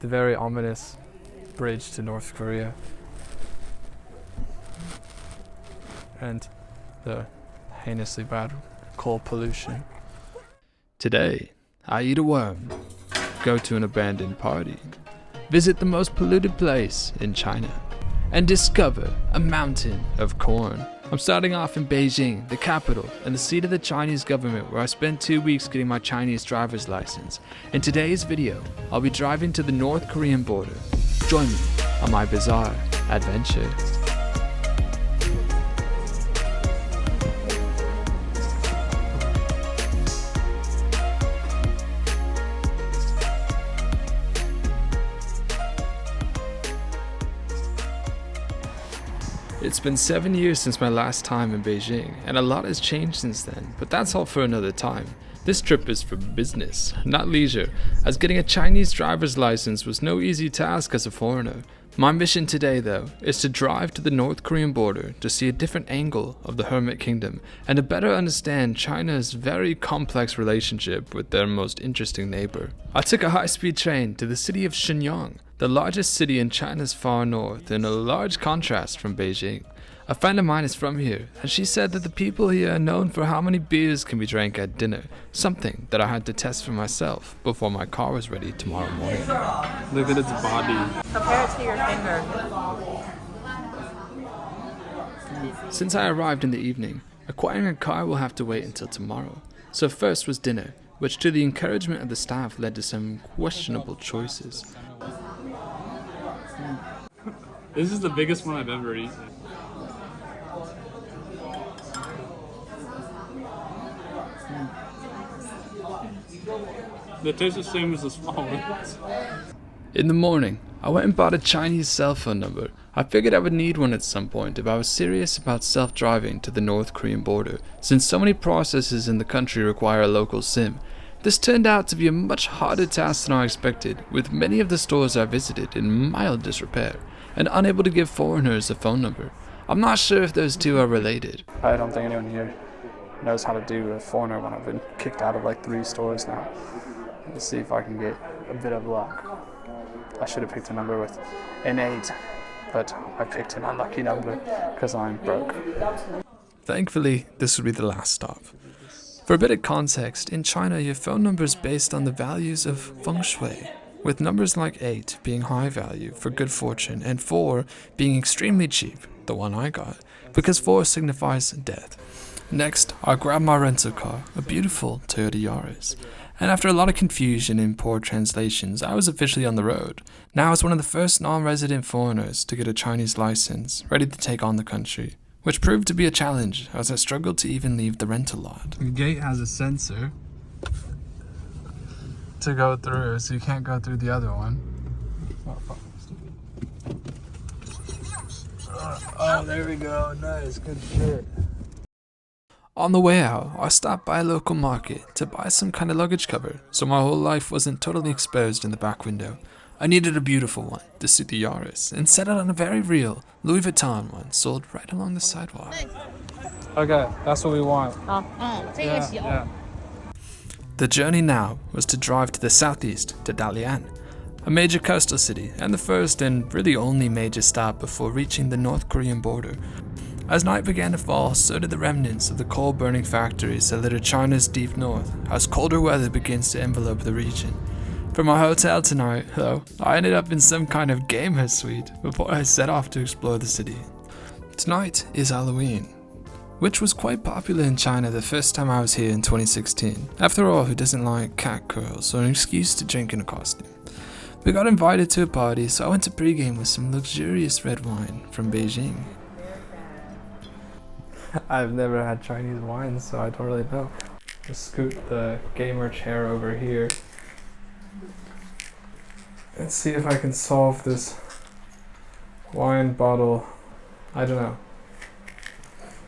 the very ominous bridge to North Korea and the heinously bad coal pollution. Today, I eat a worm, go to an abandoned party, visit the most polluted place in China, and discover a mountain of corn. I'm starting off in Beijing, the capital and the seat of the Chinese government, where I spent 2 weeks getting my Chinese driver's license. In today's video, I'll be driving to the North Korean border. Join me on my bizarre adventures. It's been 7 years since my last time in Beijing, and a lot has changed since then, but that's all for another time. This trip is for business, not leisure, as getting a Chinese driver's license was no easy task as a foreigner. My mission today, though, is to drive to the North Korean border to see a different angle of the Hermit Kingdom and to better understand China's very complex relationship with their most interesting neighbor. I took a high-speed train to the city of Shenyang, the largest city in China's far north, in a large contrast from Beijing. A friend of mine is from here, and she said that the people here are known for how many beers can be drank at dinner, something that I had to test for myself before my car was ready tomorrow morning. Look at its body. Compare it to your finger. Since I arrived in the evening, acquiring a car will have to wait until tomorrow. So first was dinner, which to the encouragement of the staff led to some questionable choices. This is the biggest one I've ever eaten. They taste the same as the small ones. In the morning, I went and bought a Chinese cell phone number. I figured I would need one at some point if I was serious about self-driving to the North Korean border, since so many processes in the country require a local SIM. This turned out to be a much harder task than I expected, with many of the stores I visited in mild disrepair and unable to give foreigners a phone number. I'm not sure if those two are related. I don't think anyone here knows how to do a foreigner when I've been kicked out of like 3 stores now. Let's see if I can get a bit of luck. I should have picked a number with an 8, but I picked an unlucky number because I'm broke. Thankfully, this would be the last stop. For a bit of context, in China your phone number is based on the values of feng shui, with numbers like 8 being high value for good fortune and 4 being extremely cheap, the one I got, because 4 signifies death. Next, I grabbed my rental car, a beautiful Toyota Yaris, and after a lot of confusion and poor translations, I was officially on the road. Now I was one of the first non-resident foreigners to get a Chinese license, ready to take on the country, which proved to be a challenge as I struggled to even leave the rental lot. The gate has a sensor to go through, so you can't go through the other one. Oh, there we go. Nice, good shit. On the way out, I stopped by a local market to buy some kind of luggage cover, so my whole life wasn't totally exposed in the back window. I needed a beautiful one to suit the Yaris, and set it on a very real Louis Vuitton one sold right along the sidewalk. Okay, that's what we want. Yeah. The journey now was to drive to the southeast to Dalian, a major coastal city and the first and really only major stop before reaching the North Korean border. As night began to fall, so did the remnants of the coal-burning factories that litter China's deep north as colder weather begins to envelope the region. For my hotel tonight, though, I ended up in some kind of gamer suite before I set off to explore the city. Tonight is Halloween, which was quite popular in China the first time I was here in 2016. After all, who doesn't like cat curls or an excuse to drink in a costume? We got invited to a party, so I went to pregame with some luxurious red wine from Beijing. I've never had Chinese wine, so I don't really know. Just scoot the gamer chair over here. Let's see if I can solve this wine bottle. I don't know.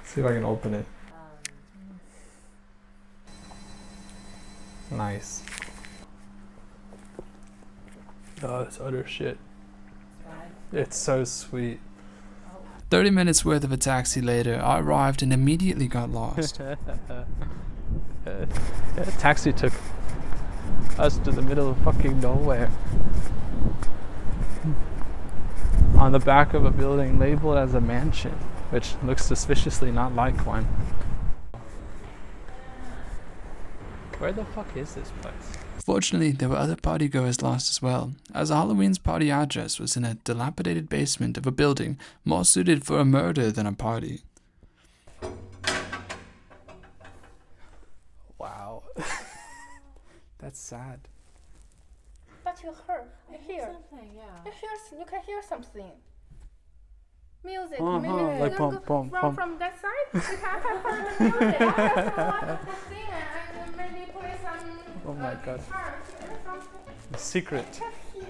See if I can open it. Nice. Oh, it's utter shit. It's so sweet. 30 minutes worth of a taxi later, I arrived and immediately got lost. Taxi took us to the middle of fucking nowhere. On the back of a building labeled as a mansion, which looks suspiciously not like one. Where the fuck is this place? Fortunately, there were other partygoers lost as well, as Halloween's party address was in a dilapidated basement of a building more suited for a murder than a party. Wow. That's sad. But you heard, you hear, Something, yeah. you can hear something. Music, Uh-huh, maybe like bum, bum, bum. from that side. You can hear the music. I just want to sing and maybe play some. Oh my god. guitar or something. The secret. Just hear.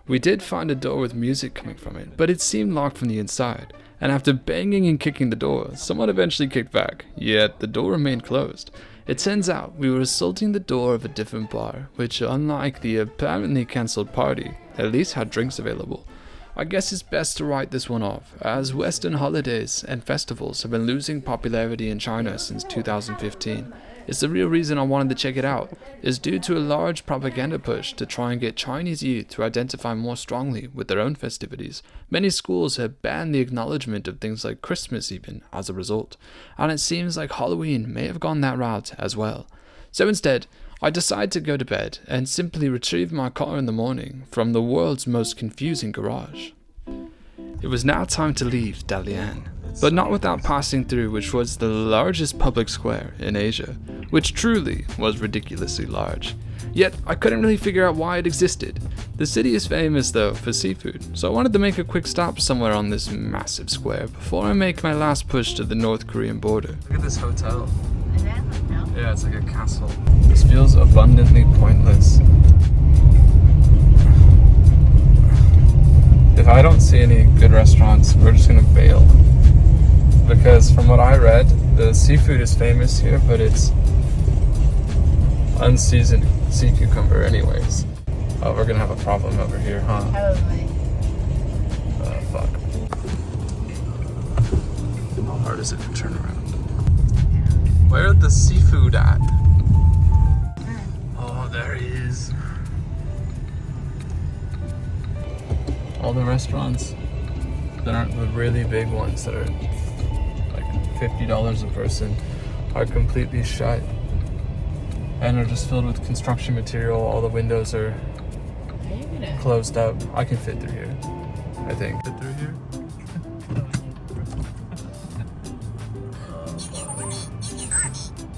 We did find a door with music coming from it, but it seemed locked from the inside. And after banging and kicking the door, someone eventually kicked back, yet the door remained closed. It turns out we were assaulting the door of a different bar, which, unlike the apparently cancelled party, at least had drinks available. I guess it's best to write this one off, as Western holidays and festivals have been losing popularity in China since 2015. It's the real reason I wanted to check it out, is due to a large propaganda push to try and get Chinese youth to identify more strongly with their own festivities. Many schools have banned the acknowledgement of things like Christmas even as a result, and it seems like Halloween may have gone that route as well. So instead, I decided to go to bed and simply retrieve my car in the morning from the world's most confusing garage. It was now time to leave Dalian, but not without passing through which was the largest public square in Asia, which truly was ridiculously large. Yet I couldn't really figure out why it existed. The city is famous though for seafood, so I wanted to make a quick stop somewhere on this massive square before I make my last push to the North Korean border. Look at this hotel. Yeah, it's like a castle. This feels abundantly pointless. If I don't see any good restaurants, we're just gonna bail. Because from what I read, the seafood is famous here, but it's unseasoned sea cucumber anyways. Oh, we're gonna have a problem over here, huh? Probably. Oh, fuck. How hard is it to turn around? Where's the seafood at? Oh, there he is. All the restaurants that aren't the really big ones that are like $50 a person are completely shut and are just filled with construction material. All the windows are closed up. I can fit through here, I think. Fit through here?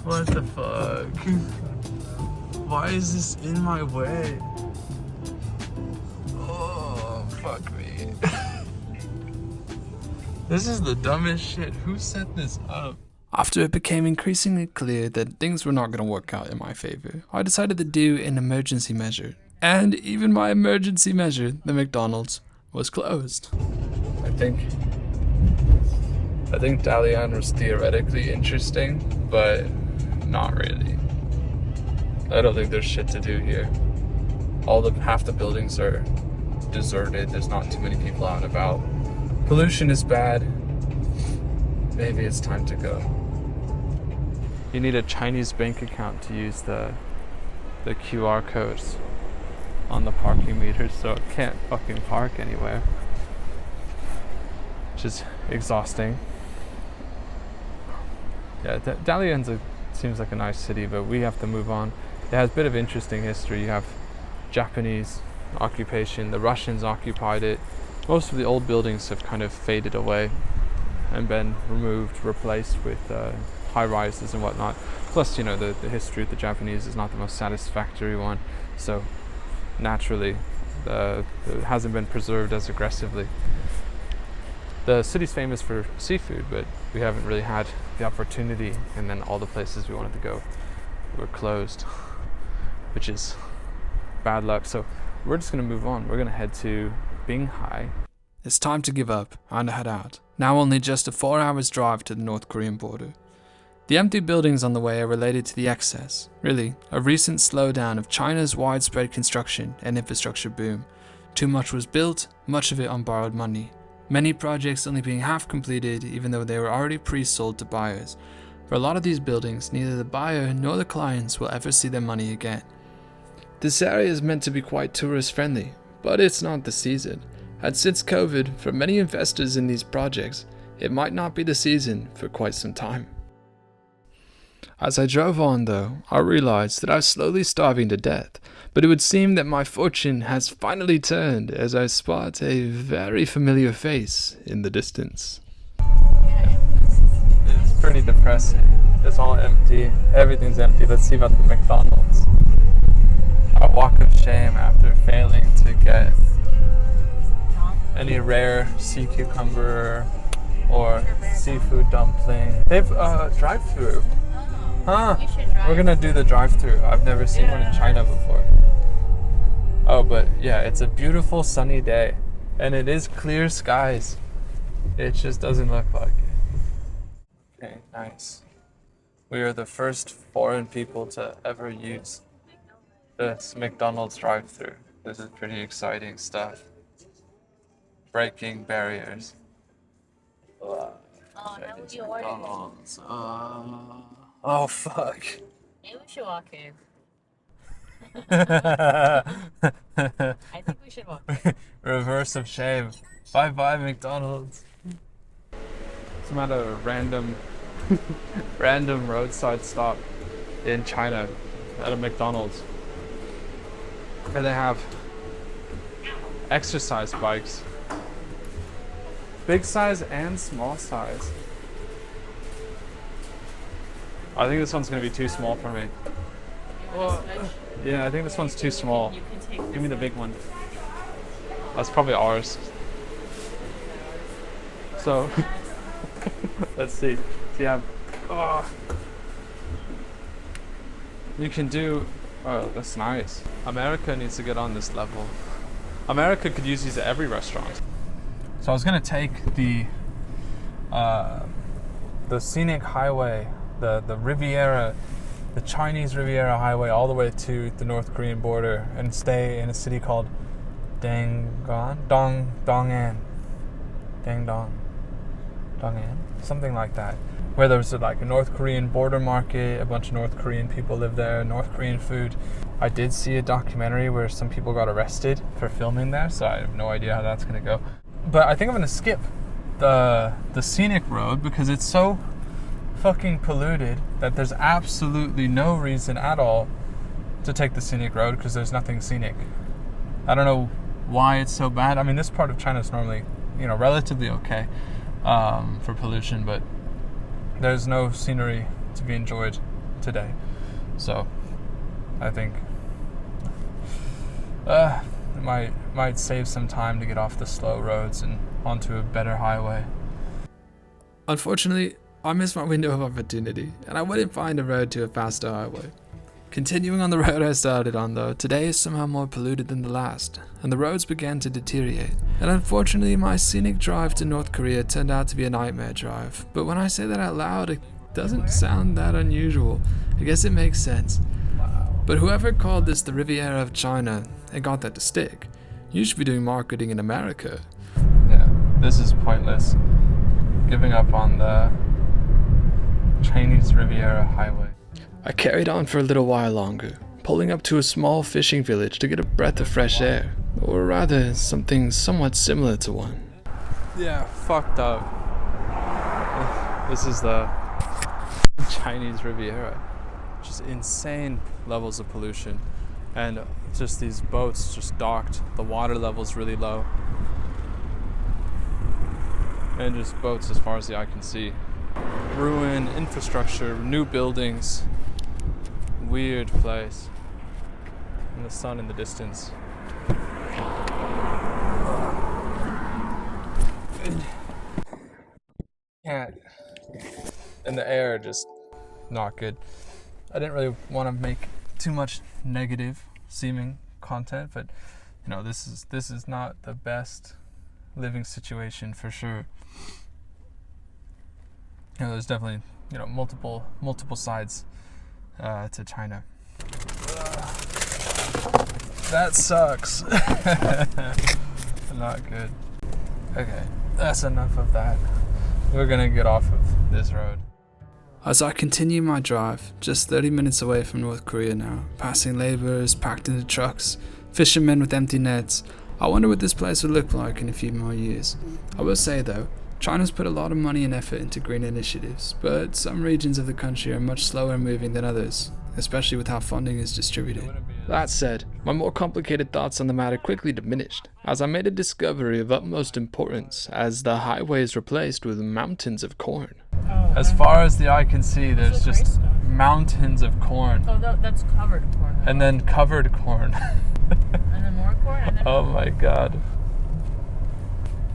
What the fuck? Why is this in my way? Oh, fuck me. This is the dumbest shit. Who set this up? After it became increasingly clear that things were not going to work out in my favor, I decided to do an emergency measure. And even my emergency measure, the McDonald's, was closed. I think Dalian was theoretically interesting, but not really. I don't think there's shit to do here. Half the buildings are deserted. There's not too many people out and about. Pollution is bad. Maybe it's time to go. You need a Chinese bank account to use the QR codes on the parking meters, so it can't fucking park anywhere, which is exhausting. Yeah, Dalian's seems like a nice city, but we have to move on. It has a bit of interesting history. You have Japanese occupation, the Russians occupied it. Most of the old buildings have kind of faded away and been removed, replaced with high rises and whatnot. Plus, you know, the history of the Japanese is not the most satisfactory one, so naturally it hasn't been preserved as aggressively. The city's famous for seafood, but we haven't really had the opportunity, and then all the places we wanted to go were closed, which is bad luck. So we're just going to move on. We're going to head to Binghai. It's time to give up and head out. Now only just a 4 hours drive to the North Korean border. The empty buildings on the way are related to the excess, really, a recent slowdown of China's widespread construction and infrastructure boom. Too much was built, much of it on borrowed money. Many projects only being half completed even though they were already pre-sold to buyers. For a lot of these buildings, neither the buyer nor the clients will ever see their money again. This area is meant to be quite tourist friendly, but it's not the season. And since COVID, for many investors in these projects, it might not be the season for quite some time. As I drove on though, I realized that I was slowly starving to death, but it would seem that my fortune has finally turned as I spot a very familiar face in the distance. It's pretty depressing. It's all empty. Everything's empty. Let's see about the McDonald's. A walk of shame after failing to get any rare sea cucumber or seafood dumpling. They've drive-through. Huh? We're gonna do the drive-through. I've never seen one in China before. Oh, but yeah, it's a beautiful sunny day, and it is clear skies. It just doesn't look like it. Okay, nice. We are the first foreign people to ever use this McDonald's drive-through. This is pretty exciting stuff. Breaking barriers. Oh, how would you order this? McDonald's. Oh fuck. Maybe we should walk in. I think we should walk in. Reverse of shame. Bye bye McDonald's. I'm at a random roadside stop in China at a McDonald's. And they have exercise bikes. Big size and small size. I think this one's gonna be too small for me. Yeah, I think this one's too small. You can take Give me the big one. That's probably ours. So, let's see. So you have, you can do, oh, that's nice. America needs to get on this level. America could use these at every restaurant. So I was gonna take the scenic highway, the Riviera, the Chinese Riviera highway all the way to the North Korean border and stay in a city called Dong'an, something like that, where there's like a North Korean border market, a bunch of North Korean people live there, North Korean food. I did see a documentary where some people got arrested for filming there, so I have no idea how that's gonna go. But I think I'm gonna skip the scenic road because it's so fucking polluted that there's absolutely no reason at all to take the scenic road because there's nothing scenic. I don't know why it's so bad. I mean, this part of China is normally, relatively okay for pollution, but there's no scenery to be enjoyed today. So I think it might save some time to get off the slow roads and onto a better highway. Unfortunately, I missed my window of opportunity, and I wouldn't find a road to a faster highway. Continuing on the road I started on though, today is somehow more polluted than the last, and the roads began to deteriorate. And unfortunately my scenic drive to North Korea turned out to be a nightmare drive, but when I say that out loud it doesn't sound that unusual. I guess it makes sense. But whoever called this the Riviera of China and got that to stick, you should be doing marketing in America. Yeah, this is pointless. Giving up on the Chinese Riviera highway. I carried on for a little while longer, pulling up to a small fishing village to get a breath of fresh air, or rather, something somewhat similar to one. Yeah, fucked up. This is the Chinese Riviera. Just insane levels of pollution. And just these boats just docked. The water level's really low. And just boats as far as the eye can see. Ruin, infrastructure, new buildings. Weird place. And the sun in the distance. Can't. And the air just not good. I didn't really want to make too much negative seeming content, but this is not the best living situation for sure. There's definitely multiple sides to China. That sucks. Not good. Okay, that's enough of that. We're gonna get off of this road. As I continue my drive, just 30 minutes away from North Korea now, passing laborers packed into trucks, fishermen with empty nets, I wonder what this place will look like in a few more years. I will say though, China's put a lot of money and effort into green initiatives, but some regions of the country are much slower moving than others, especially with how funding is distributed. That said, my more complicated thoughts on the matter quickly diminished, as I made a discovery of utmost importance, as the highway is replaced with mountains of corn. As far as the eye can see, there's just mountains of corn. Oh, that's covered corn. And then covered corn. And then more corn. And then Oh my god.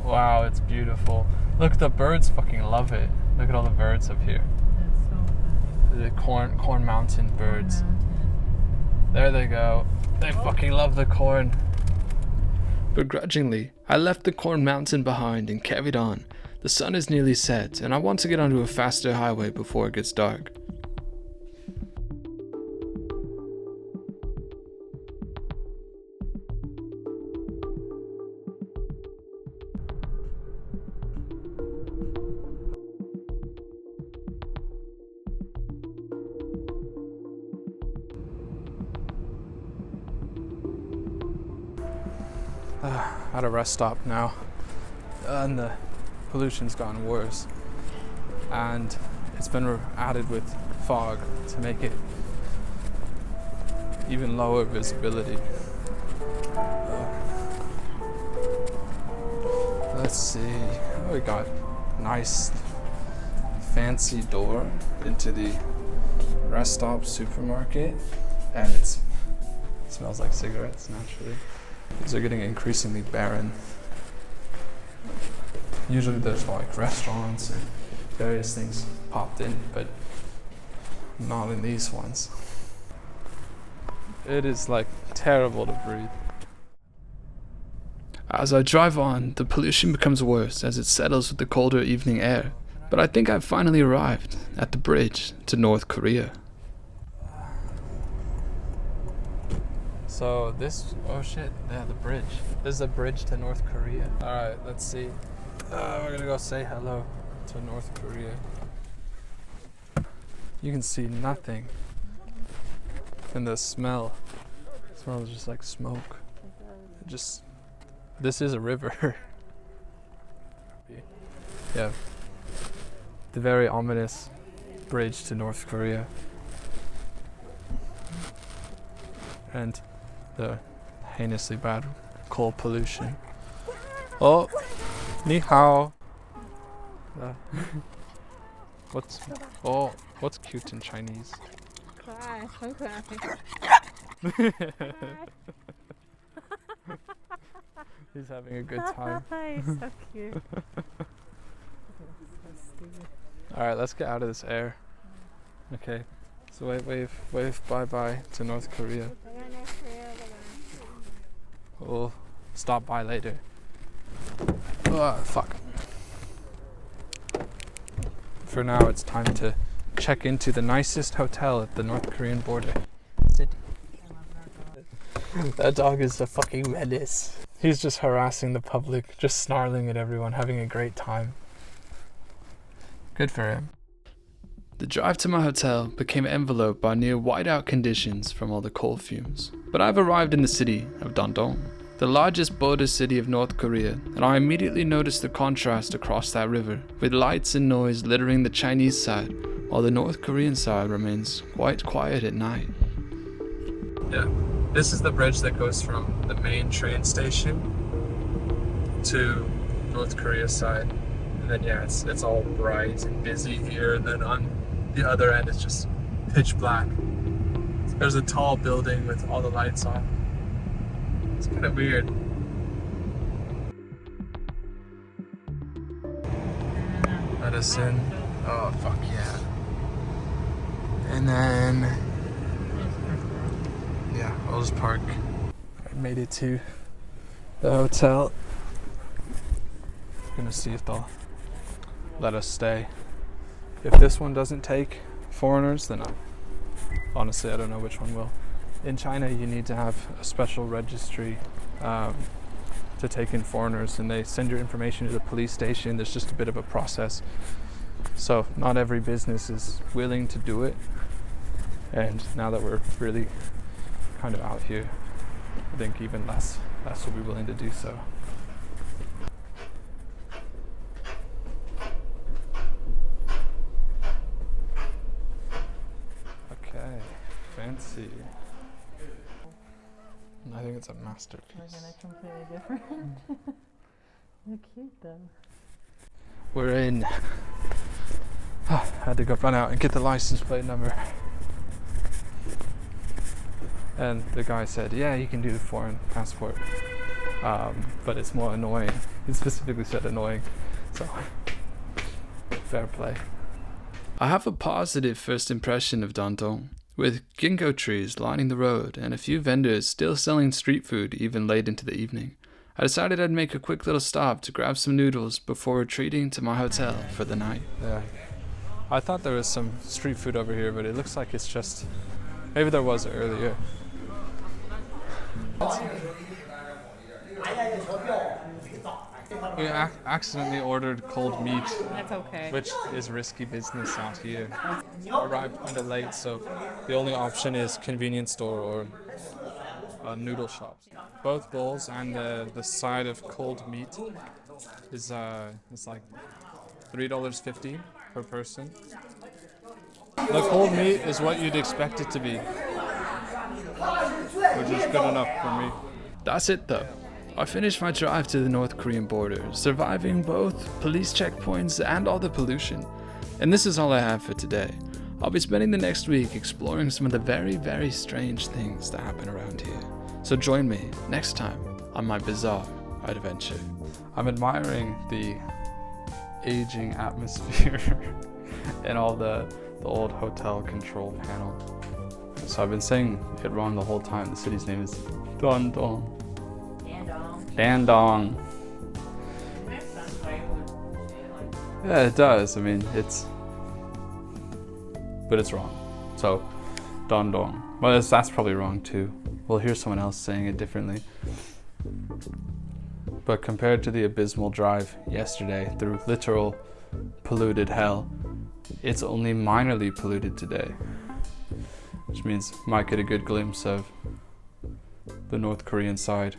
Wow, it's beautiful. Look, the birds fucking love it. Look at all the birds up here. That's so The corn mountain birds. There they go. They fucking love the corn. Begrudgingly, I left the corn mountain behind and carried on. The sun is nearly set, and I want to get onto a faster highway before it gets dark. At a rest stop now, and the pollution's gotten worse, and it's been added with fog to make it even lower visibility. Let's see. Oh, we got a nice fancy door into the rest stop supermarket, and it smells like cigarettes naturally. These are getting increasingly barren. Usually there's like restaurants and various things popped in, but not in these ones. It is like terrible to breathe. As I drive on, the pollution becomes worse as it settles with the colder evening air. But I think I've finally arrived at the bridge to North Korea. So this, oh shit, yeah, the bridge. This is a bridge to North Korea. All right, let's see. We're gonna go say hello to North Korea. You can see nothing. And the smell smells just like smoke. This is a river. Yeah. The very ominous bridge to North Korea. And the heinously bad coal pollution. Oh, ni hao. What's cute in Chinese? cry. I'm crying. He's having a good time. He's so cute. So stupid. All right, let's get out of this air. Okay. So wave bye-bye to North Korea. We'll stop by later. Oh, fuck. For now, it's time to check into the nicest hotel at the North Korean border. That dog is a fucking menace. He's just harassing the public, just snarling at everyone, having a great time. Good for him. The drive to my hotel became enveloped by near whiteout conditions from all the coal fumes. But I've arrived in the city of Dandong, the largest border city of North Korea, and I immediately noticed the contrast across that river, with lights and noise littering the Chinese side, while the North Korean side remains quite quiet at night. Yeah, this is the bridge that goes from the main train station to North Korea side. And then yeah, it's all bright and busy here, and then on the other end it's just pitch black. There's a tall building with all the lights on. It's kind of weird. Let us in. Oh fuck yeah. And then yeah, I'll just park. I made it to the hotel. Gonna see if they'll let us stay. If this one doesn't take foreigners, then honestly I don't know which one will. In China you need to have a special registry to take in foreigners, and they send your information to the police station. There's just a bit of a process. So not every business is willing to do it. And now that we're really kind of out here, I think even less will be willing to do so. Okay, fancy. I think it's a masterpiece. We're gonna completely different. They're cute though. We're in. I had to go run out and get the license plate number. And the guy said, yeah, you can do the foreign passport. But it's more annoying. He specifically said annoying. So, fair play. I have a positive first impression of Dandong, with ginkgo trees lining the road and a few vendors still selling street food even late into the evening. I decided I'd make a quick little stop to grab some noodles before retreating to my hotel for the night. Yeah. I thought there was some street food over here, but it looks like it's just... Maybe there was earlier. We accidentally ordered cold meat, That's okay. which is risky business out here. Arrived kind of late, so the only option is convenience store or a noodle shop. Both bowls and the side of cold meat is it's like $3.50 per person. The cold meat is what you'd expect it to be, which is good enough for me. That's it though. I finished my drive to the North Korean border, surviving both police checkpoints and all the pollution. And this is all I have for today. I'll be spending the next week exploring some of the very, very strange things that happen around here. So join me next time on my bizarre adventure. I'm admiring the aging atmosphere and all the old hotel control panel. So I've been saying it wrong the whole time. The city's name is Dandong. Dandong. Yeah, it does. I mean, but it's wrong. So, Dandong. Well, that's probably wrong too. We'll hear someone else saying it differently. But compared to the abysmal drive yesterday through literal polluted hell, it's only minorly polluted today. Which means might get a good glimpse of the North Korean side.